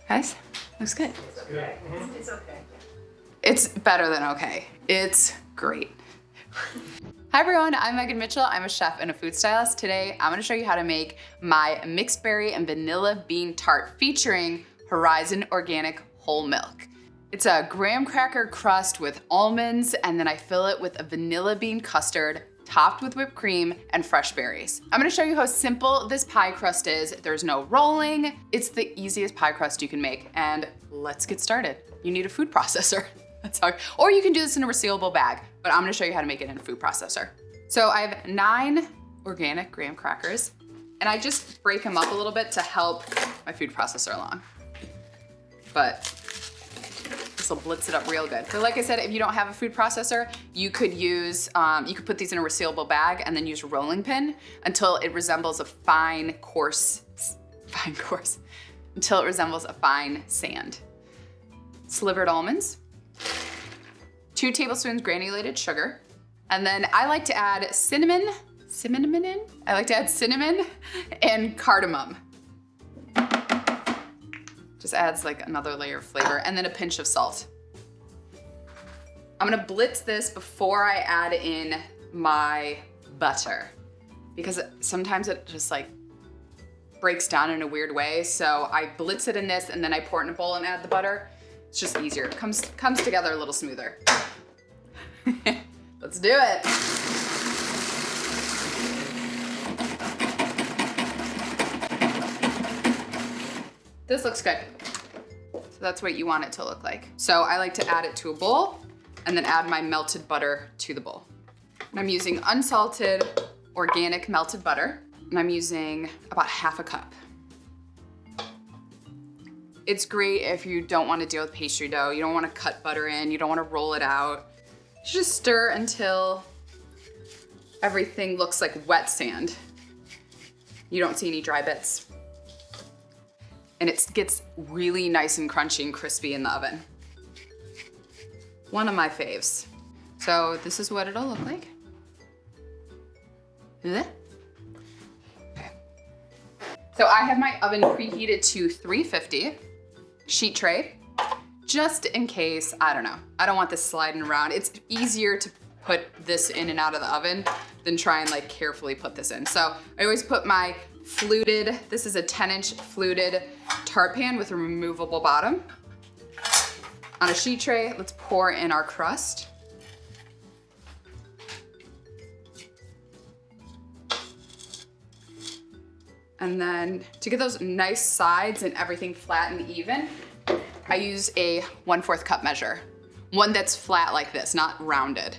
Guys, looks good. It's okay. It's better than okay. It's great. Hi everyone, I'm Megan Mitchell. I'm a chef and a food stylist. Today, I'm gonna show you how to make my mixed berry and vanilla bean tart featuring Horizon Organic whole milk. It's a graham cracker crust with almonds, and then I fill it with a vanilla bean custard topped with whipped cream and fresh berries. I'm gonna show you how simple this pie crust is. There's no rolling. It's the easiest pie crust you can make, and let's get started. You need a food processor. That's how, or you can do this in a resealable bag, but I'm gonna show you how to make it in a food processor. So I have 9 organic graham crackers, and I just break them up a little bit to help my food processor along. But this will blitz it up real good. So like I said, if you don't have a food processor, you could use, you could put these in a resealable bag and then use a rolling pin until it resembles a fine until it resembles a fine sand. Slivered almonds, 2 tablespoons granulated sugar, and then I like to add cinnamon and cardamom. Just adds like another layer of flavor, and then a pinch of salt. I'm gonna blitz this before I add in my butter, because sometimes it just like breaks down in a weird way. So I blitz it in this and then I pour it in a bowl and add the butter. It's just easier. It comes together a little smoother. Let's do it. This looks good. So that's what you want it to look like. So I like to add it to a bowl and then add my melted butter to the bowl. And I'm using unsalted organic melted butter, and I'm using about half a cup. It's great if you don't want to deal with pastry dough. You don't want to cut butter in. You don't want to roll it out. You just stir until everything looks like wet sand. You don't see any dry bits. And it gets really nice and crunchy and crispy in the oven. One of my faves. So this is what it'll look like. Okay. So I have my oven preheated to 350. Sheet tray, just in case, I don't know. I don't want this sliding around. It's easier to put this in and out of the oven than try and like carefully put this in. So I always put my fluted, this is a 10-inch fluted tart pan with a removable bottom. On a sheet tray, let's pour in our crust. And then to get those nice sides and everything flat and even, I use a 1/4 cup measure. One that's flat like this, not rounded.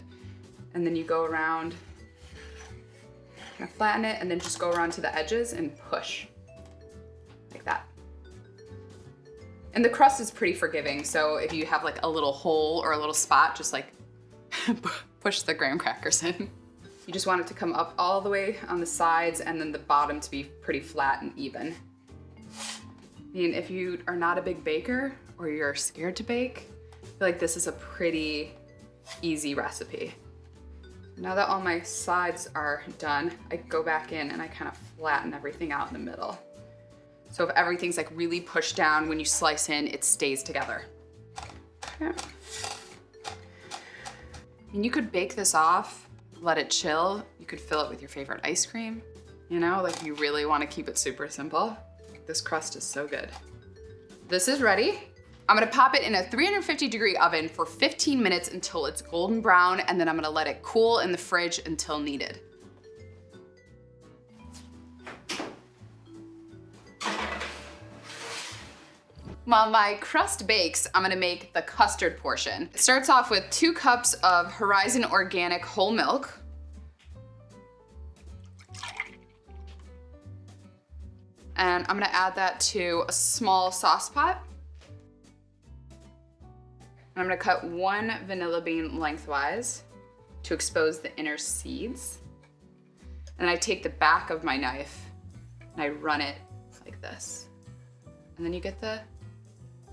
And then you go around, kind of flatten it, and then just go around to the edges and push, like that. And the crust is pretty forgiving, so if you have like a little hole or a little spot, just like push the graham crackers in. You just want it to come up all the way on the sides and then the bottom to be pretty flat and even. I mean, if you are not a big baker or you're scared to bake, I feel like this is a pretty easy recipe. Now that all my sides are done, I go back in and I kind of flatten everything out in the middle. So if everything's like really pushed down, when you slice in, it stays together. Okay. And you could bake this off, let it chill. You could fill it with your favorite ice cream. You know, like you really want to keep it super simple. This crust is so good. This is ready. I'm gonna pop it in a 350-degree oven for 15 minutes until it's golden brown, and then I'm gonna let it cool in the fridge until needed. While my crust bakes, I'm gonna make the custard portion. It starts off with 2 cups of Horizon Organic whole milk. And I'm gonna add that to a small sauce pot. I'm gonna cut 1 vanilla bean lengthwise to expose the inner seeds. And I take the back of my knife and I run it like this. And then you get the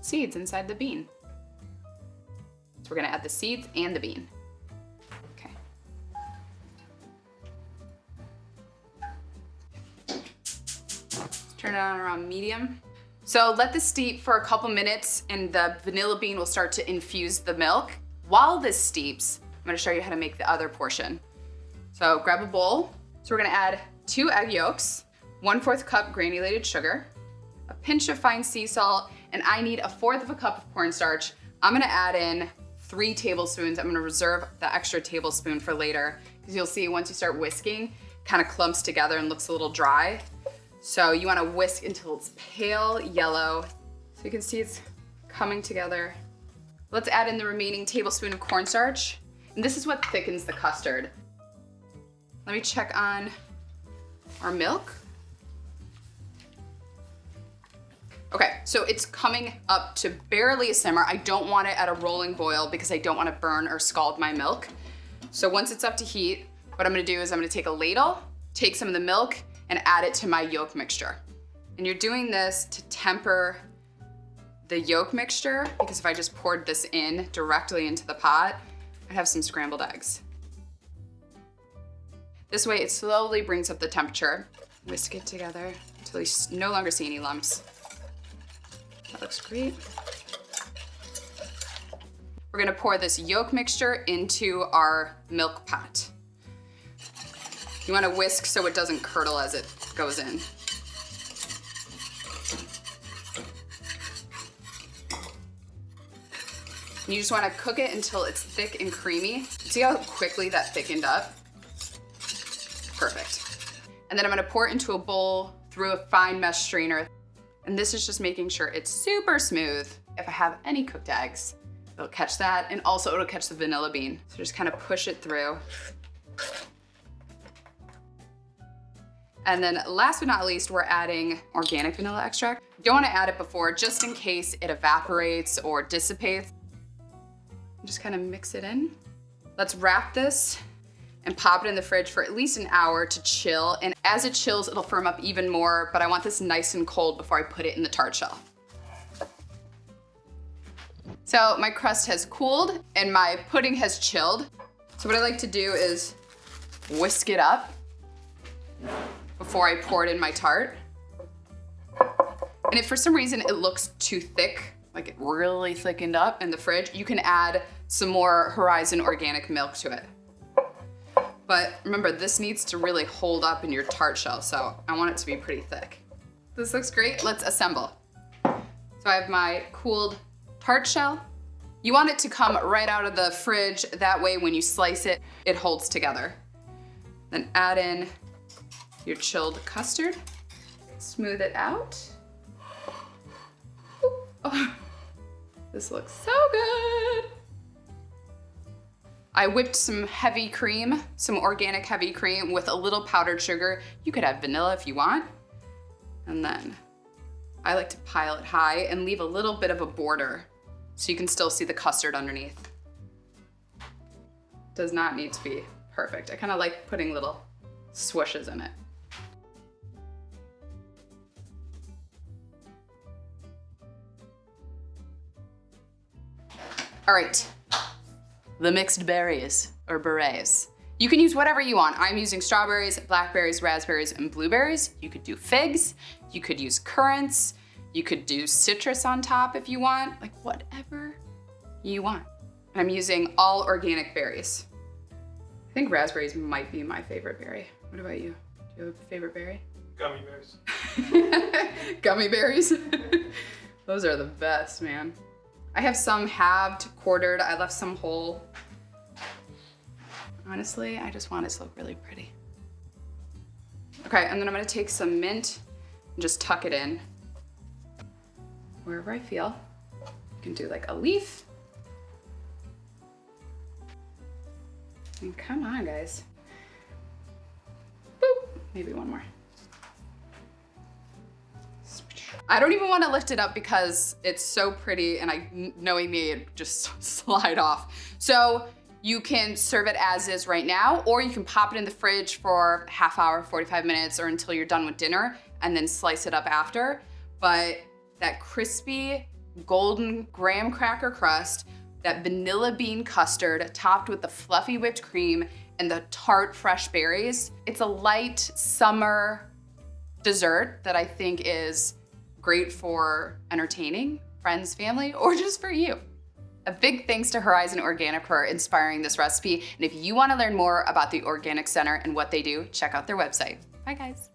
seeds inside the bean. So we're gonna add the seeds and the bean. Okay. Turn it on around medium. So let this steep for a couple minutes and the vanilla bean will start to infuse the milk. While this steeps, I'm gonna show you how to make the other portion. So grab a bowl. So we're gonna add 2 egg yolks, 1/4 cup granulated sugar, a pinch of fine sea salt, and I need 1/4 cup of cornstarch. I'm gonna add in 3 tablespoons. I'm gonna reserve the extra tablespoon for later because you'll see once you start whisking, kind of clumps together and looks a little dry. So you wanna whisk until it's pale yellow. So you can see it's coming together. Let's add in the remaining tablespoon of cornstarch. And this is what thickens the custard. Let me check on our milk. Okay, so it's coming up to barely a simmer. I don't want it at a rolling boil because I don't want to burn or scald my milk. So once it's up to heat, what I'm gonna do is I'm gonna take a ladle, take some of the milk, and add it to my yolk mixture. And you're doing this to temper the yolk mixture because if I just poured this in directly into the pot, I'd have some scrambled eggs. This way it slowly brings up the temperature. Whisk it together until you no longer see any lumps. That looks great. We're gonna pour this yolk mixture into our milk pot. You wanna whisk so it doesn't curdle as it goes in. And you just wanna cook it until it's thick and creamy. See how quickly that thickened up? Perfect. And then I'm gonna pour it into a bowl through a fine mesh strainer. And this is just making sure it's super smooth. If I have any cooked eggs, it'll catch that, and also it'll catch the vanilla bean. So just kind of push it through. And then last but not least, we're adding organic vanilla extract. You don't wanna add it before, just in case it evaporates or dissipates. Just kind of mix it in. Let's wrap this and pop it in the fridge for at least an hour to chill. And as it chills, it'll firm up even more, but I want this nice and cold before I put it in the tart shell. So my crust has cooled and my pudding has chilled. So what I like to do is whisk it up before I pour it in my tart. And if for some reason it looks too thick, like it really thickened up in the fridge, you can add some more Horizon organic milk to it. But remember, this needs to really hold up in your tart shell, so I want it to be pretty thick. This looks great, let's assemble. So I have my cooled tart shell. You want it to come right out of the fridge, that way when you slice it, it holds together. Then add in your chilled custard, smooth it out. Oh, this looks so good. I whipped some heavy cream, some organic heavy cream with a little powdered sugar. You could have vanilla if you want. And then I like to pile it high and leave a little bit of a border so you can still see the custard underneath. Does not need to be perfect. I kind of like putting little swooshes in it. All right, the mixed berries or berets. You can use whatever you want. I'm using strawberries, blackberries, raspberries, and blueberries. You could do figs, you could use currants, you could do citrus on top if you want, like whatever you want. And I'm using all organic berries. I think raspberries might be my favorite berry. What about you? Do you have a favorite berry? Gummy bears. Gummy berries? Those are the best, man. I have some halved, quartered, I left some whole. Honestly, I just want it to look really pretty. Okay, and then I'm gonna take some mint and just tuck it in wherever I feel. You can do like a leaf. And come on, guys. Boop, maybe one more. I don't even want to lift it up because it's so pretty and knowing me, it just slide off. So you can serve it as is right now, or you can pop it in the fridge for half hour, 45 minutes, or until you're done with dinner and then slice it up after. But that crispy golden graham cracker crust, that vanilla bean custard topped with the fluffy whipped cream and the tart fresh berries. It's a light summer dessert that I think is great for entertaining, friends, family, or just for you. A big thanks to Horizon Organic for inspiring this recipe. And if you want to learn more about the Organic Center and what they do, check out their website. Bye guys.